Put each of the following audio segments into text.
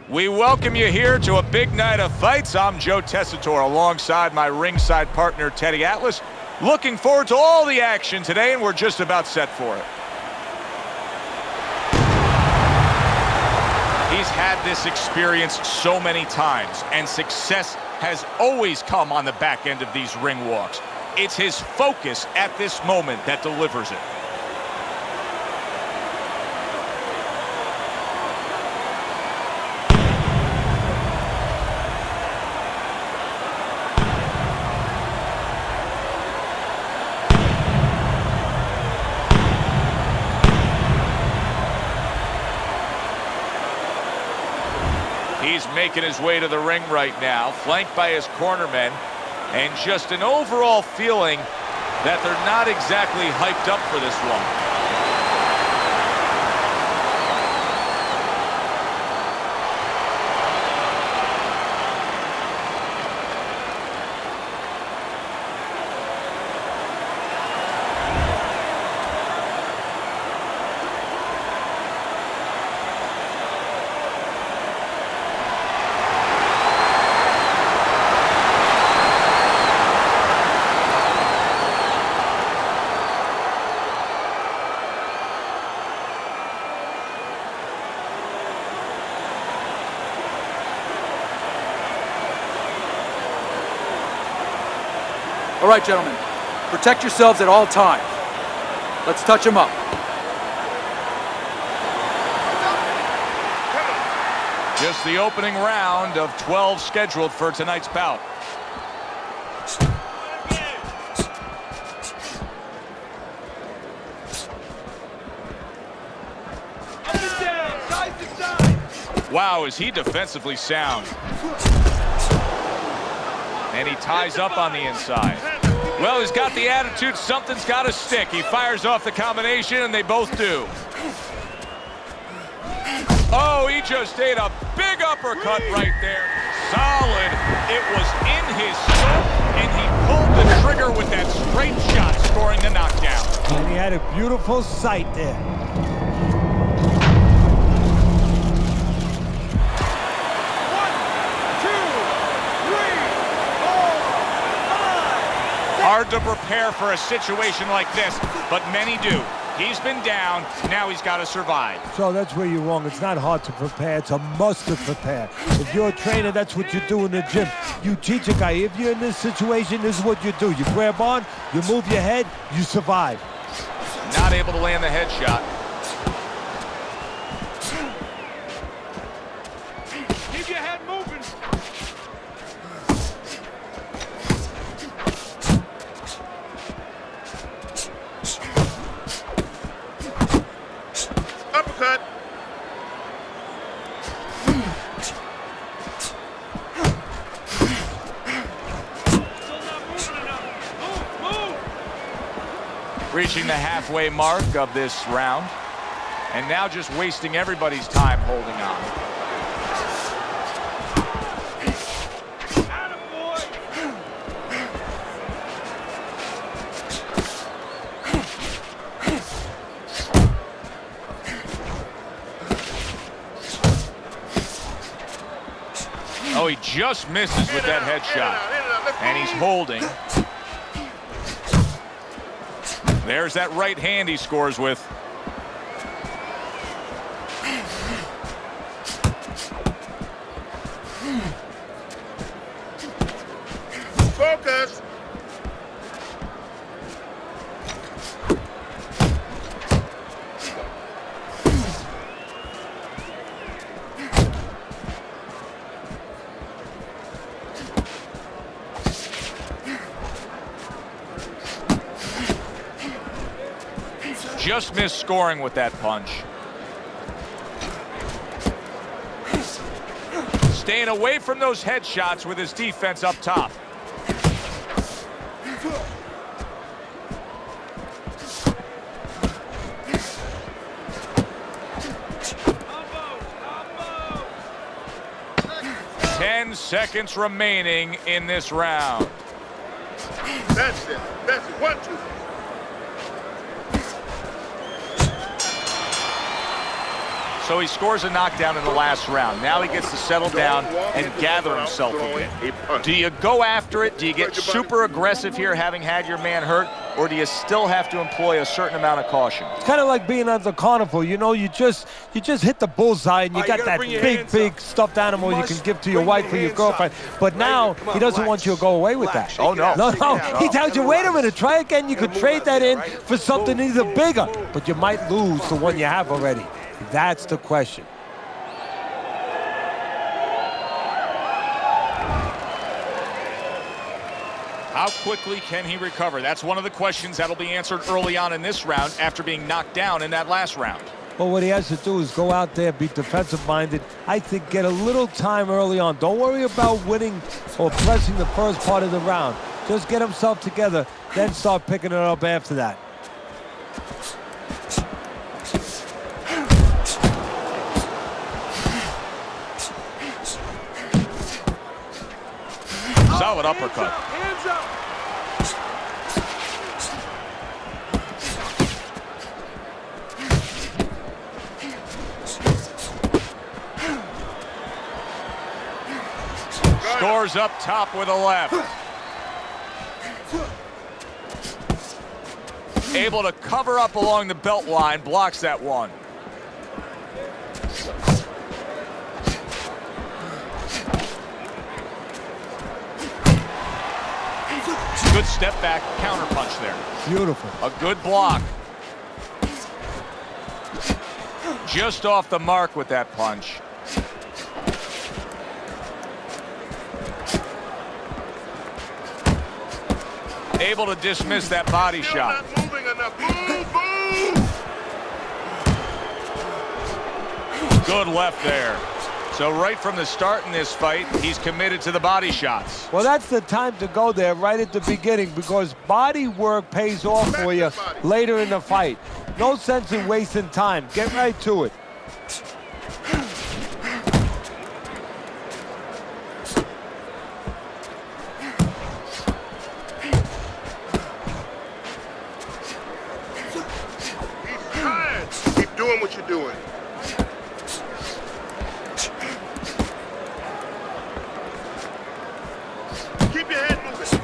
We welcome you here to a big night of fights. I'm Joe Tessitore alongside my ringside partner, Teddy Atlas. Looking forward to all the action today, and we're just about set for it. He's had this experience so many times, and success has always come on the back end of these ring walks. It's his focus at this moment that delivers it. He's making his way to the ring right now, flanked by his cornermen, and just an overall feeling that they're not exactly hyped up for this one. All right, gentlemen, protect yourselves at all times. Let's touch them up. Just the opening round of 12 scheduled for tonight's bout. Wow, is he defensively sound. And he ties up on the inside. Well, he's got the attitude, something's got to stick. He fires off the combination, and they both do. Oh, he just ate a big uppercut right there. Solid. It was in his scope, and he pulled the trigger with that straight shot, scoring the knockdown. And he had a beautiful sight there. Hard to prepare for a situation like this, but many do. He's been down, now he's got to survive. So that's where you're wrong. It's not hard to prepare, it's a must to prepare. If you're a trainer, that's what you do in the gym. You teach a guy, if you're in this situation, this is what you do. You grab on, you move your head, you survive. Not able to land the headshot. Keep your head moving. Uppercut. Reaching the halfway mark of this round, and now just wasting everybody's time holding on. Oh, he just misses with that headshot, and he's holding. There's that right hand he scores with. Focus. Just missed scoring with that punch. Staying away from those headshots with his defense up top. Combo. 10 seconds remaining in this round. That's it. 1, 2. So he scores a knockdown in the last round. Now he gets to settle down and gather himself a bit. Do you go after it? Do you get super aggressive here, having had your man hurt? Or do you still have to employ a certain amount of caution? It's kind of like being at the carnival. You know, you just hit the bullseye, and you got that big stuffed animal you can give to your wife or your girlfriend. But now he doesn't want you to go away with that. Oh, no. No. He tells you, wait a minute, try again. You could trade that in for something even bigger, but you might lose the one you have already. That's the question. How quickly can he recover? That's one of the questions that'll be answered early on in this round after being knocked down in that last round. Well, what he has to do is go out there, be defensive-minded. I think get a little time early on. Don't worry about winning or pressing the first part of the round. Just get himself together, then start picking it up after that. Solid uppercut. Hands up. Scores up top with a left. Able to cover up along the belt line, blocks that one. Good step back counter punch there. Beautiful. A good block. Just off the mark with that punch. Able to dismiss that body shot. Not moving enough. Move. Good left there. So right from the start in this fight, he's committed to the body shots. Well, that's the time to go there right at the beginning, because body work pays off for you later in the fight. No sense in wasting time. Get right to it. He's tired. Keep doing what you're doing. Keep your head moving.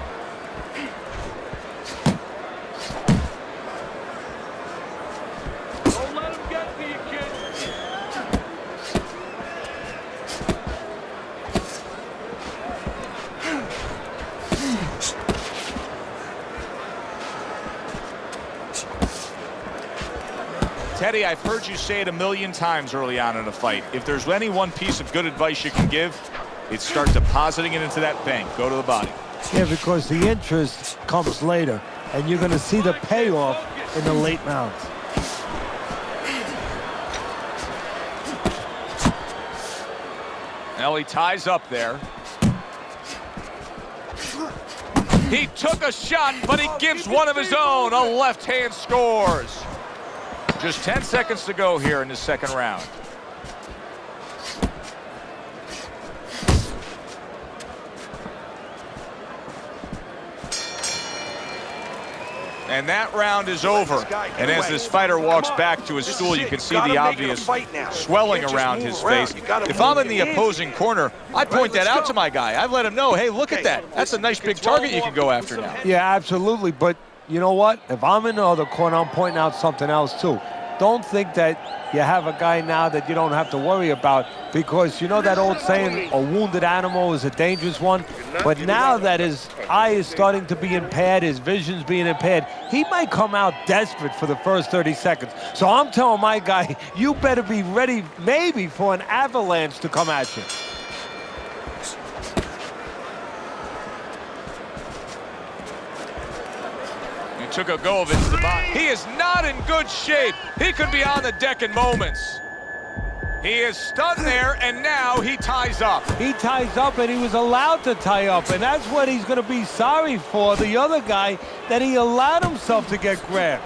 Don't let him get to you, kid. Teddy, I've heard you say it a million times early on in a fight. If there's any one piece of good advice you can give, it's start depositing it into that bank. Go to the body. Yeah, because the interest comes later, and you're going to see the payoff in the late rounds. Now he ties up there. He took a shot, but he gives one of his own. A left hand scores. Just 10 seconds to go here in the second round. And that round is over. And as this fighter walks back to his stool, you can see the obvious swelling around his face. If I'm in the opposing corner, I point that out to my guy. I let him know, hey, look at that. That's a nice big target you can go after now. Yeah, absolutely. But you know what? If I'm in the other corner, I'm pointing out something else too. Don't think that you have a guy now that you don't have to worry about, because you know that old saying, a wounded animal is a dangerous one? But now that his eye is starting to be impaired, his vision's being impaired, he might come out desperate for the first 30 seconds. So I'm telling my guy, you better be ready maybe for an avalanche to come at you. Took a go of it to the body. He is not in good shape. He could be on the deck in moments. He is stunned there, and now he ties up. He ties up, and he was allowed to tie up, and that's what he's going to be sorry for, the other guy, that he allowed himself to get grabbed.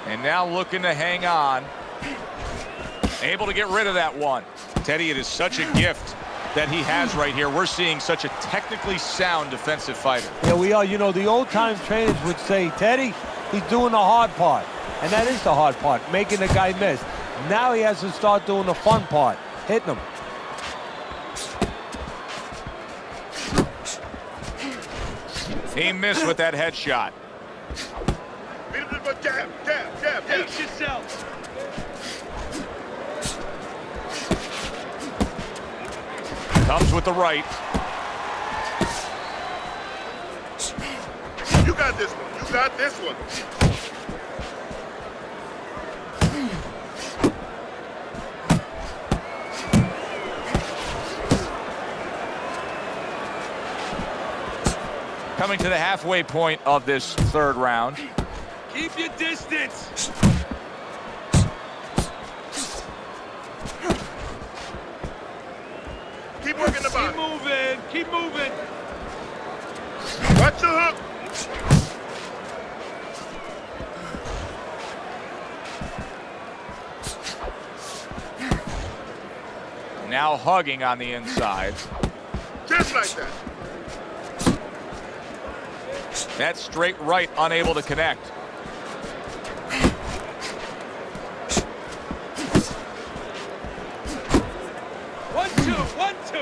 And now looking to hang on. Able to get rid of that one. Teddy, it is such a gift that he has right here. We're seeing such a technically sound defensive fighter. Yeah, we are. You know, the old-time trainers would say, Teddy, he's doing the hard part. And that is the hard part, making the guy miss. Now he has to start doing the fun part, hitting him. He missed with that headshot. Jab. Pace yourself. Comes with the right. You got this one. You got this one. Coming to the halfway point of this third round. Keep your distance. Keep working the body. Keep moving. Watch the hook. Now hugging on the inside. Just like that. That straight right unable to connect. One, two.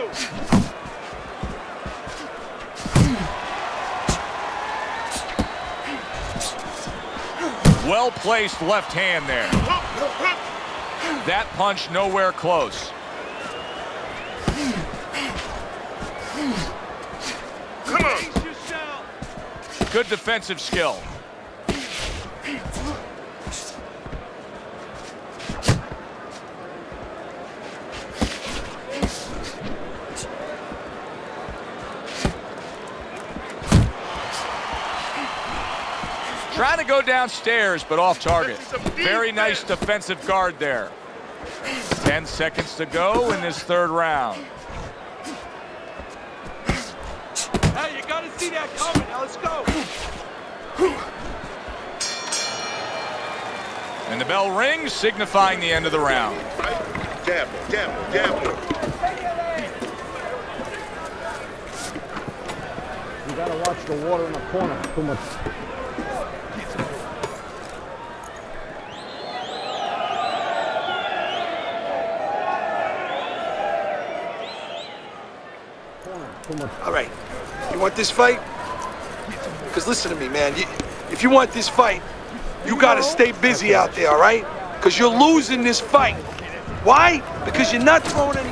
Well-placed left hand there. Hook. That punch nowhere close. Come on. Pace yourself. Good defensive skill. Trying to go downstairs, but off target. Very nice defensive guard there. 10 seconds to go in this third round. Hey, you gotta see that coming. Now let's go. And the bell rings, signifying the end of the round. Right? Jab. You gotta watch the water in the corner. Too much. All right, you want this fight? Because listen to me, man. If you want this fight, you got to stay busy out there, all right? Because you're losing this fight. Why? Because you're not throwing any...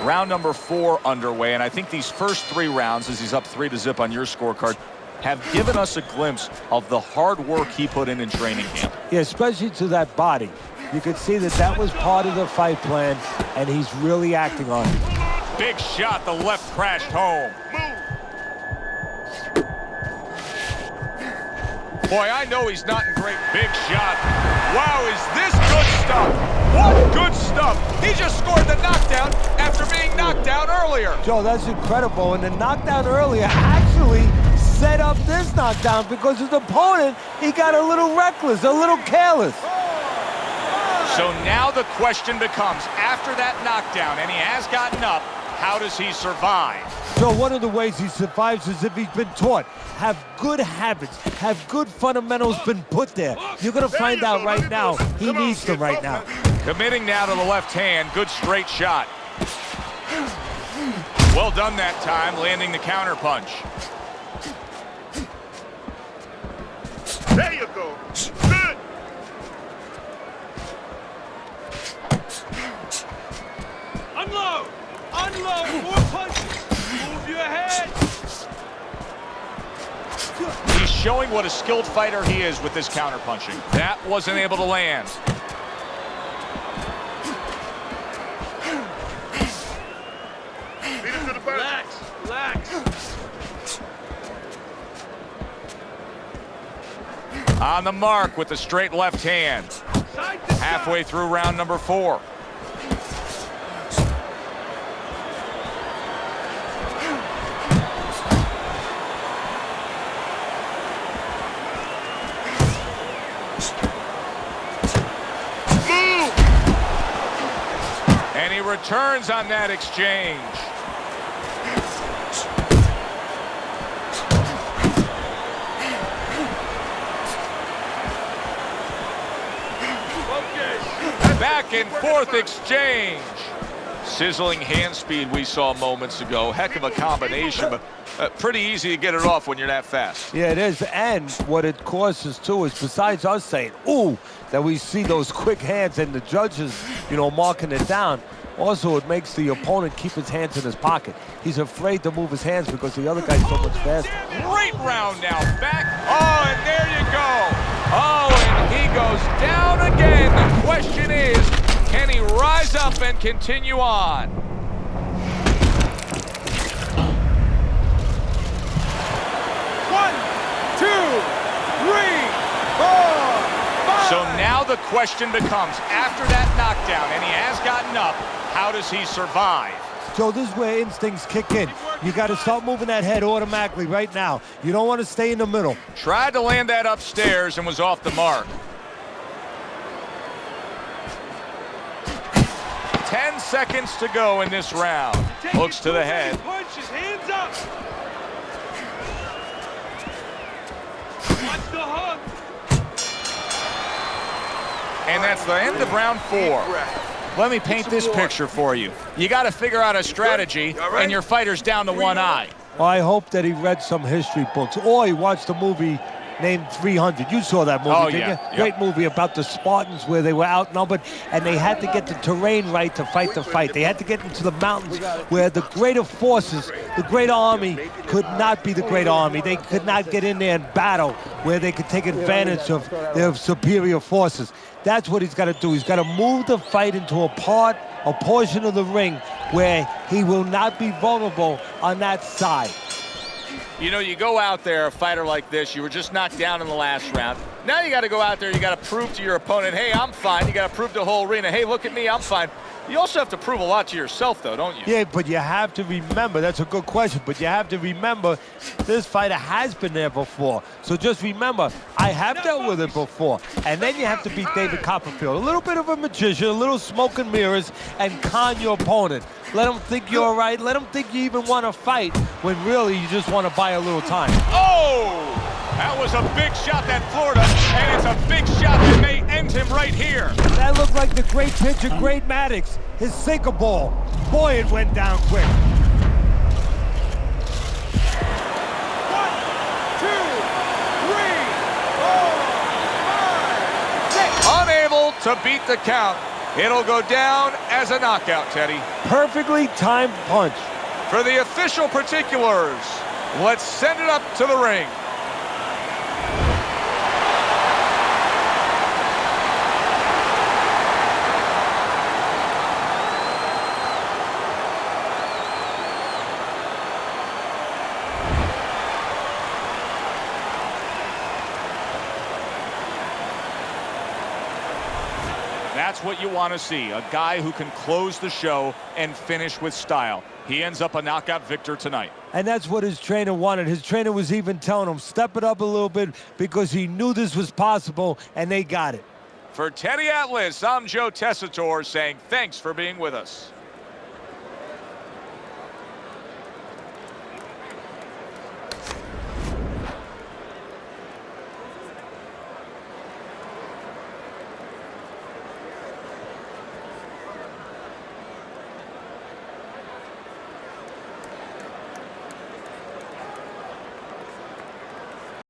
Round number 4 underway, and I think these first 3 rounds, as he's up 3-0 on your scorecard, have given us a glimpse of the hard work he put in training camp. Yeah, especially to that body. You could see that was part of the fight plan, and he's really acting on it. Big shot, the left crashed home. Boy, I know he's not in great. Big shot. Wow, is this good stuff? What good stuff? He just scored the knockdown after being knocked down earlier. Joe, that's incredible. And the knockdown earlier actually set up this knockdown because his opponent, he got a little reckless, a little careless. So now the question becomes, after that knockdown, and he has gotten up, how does he survive? So one of the ways he survives is if he's been taught. Have good habits, have good fundamentals been put there. You're going to find out right now he needs them right now. Committing now to the left hand, good straight shot. Well done that time, landing the counter punch. There you go. Good. Unload. More punches. Move your head. He's showing what a skilled fighter he is with this counter punching. That wasn't able to land. Beat him to the body. Relax. On the mark with the straight left hand. Side to Halfway side. through round number 4. And he returns on that exchange. Back and forth exchange. Sizzling hand speed we saw moments ago. Heck of a combination, but pretty easy to get it off when you're that fast. Yeah, it is. And what it causes, too, is besides us saying, ooh, that we see those quick hands and the judges, marking it down, also it makes the opponent keep his hands in his pocket. He's afraid to move his hands because the other guy's so much faster. Great round now. Back. Oh, and there you go. Oh, and he goes down again. The question is, can he rise up and continue on? 1, 2, 3, 4, 5. So now the question becomes, after that knockdown, and he has gotten up, how does he survive? Joe, this is where instincts kick in. You got to start moving that head automatically right now. You don't want to stay in the middle. Tried to land that upstairs and was off the mark. 10 seconds to go in this round. Looks to the head. Punch his hands up. Watch the hook. And that's the end of round 4. Let me paint this picture for you. You got to figure out a strategy, and your fighter's down to one eye. Well, I hope that he read some history books or he watched a movie named 300. You saw that movie, didn't you? Great movie about the Spartans where they were outnumbered and they had to get the terrain right to fight the fight. They had to get into the mountains where the greater forces, the great army, could not be the great army. They could not get in there and battle where they could take advantage of their superior forces. That's what he's got to do. He's got to move the fight into a portion of the ring where he will not be vulnerable on that side. You go out there, a fighter like this, you were just knocked down in the last round. Now you got to go out there, you got to prove to your opponent, hey, I'm fine. You got to prove to the whole arena, hey, look at me, I'm fine. You also have to prove a lot to yourself, though, don't you? Yeah, but you have to remember, that's a good question, but you have to remember this fighter has been there before. So just remember, I have dealt with it before. And then you have to beat David Copperfield. A little bit of a magician, a little smoke and mirrors, and con your opponent. Let him think you're all right. Let him think you even want to fight when really you just want to buy a little time. Oh! That was a big shot, that Florida, and it's a big shot that may end him right here. That looked like the great pitcher, Great Maddox, his sinker ball. Boy, it went down quick. 1, 2, 3, 4, 5, 6. Unable to beat the count. It'll go down as a knockout, Teddy. Perfectly timed punch. For the official particulars, let's send it up to the ring. That's what you want to see, a guy who can close the show and finish with style. He ends up a knockout victor tonight. And that's what his trainer wanted. His trainer was even telling him, step it up a little bit because he knew this was possible, and they got it. For Teddy Atlas, I'm Joe Tessitore saying thanks for being with us.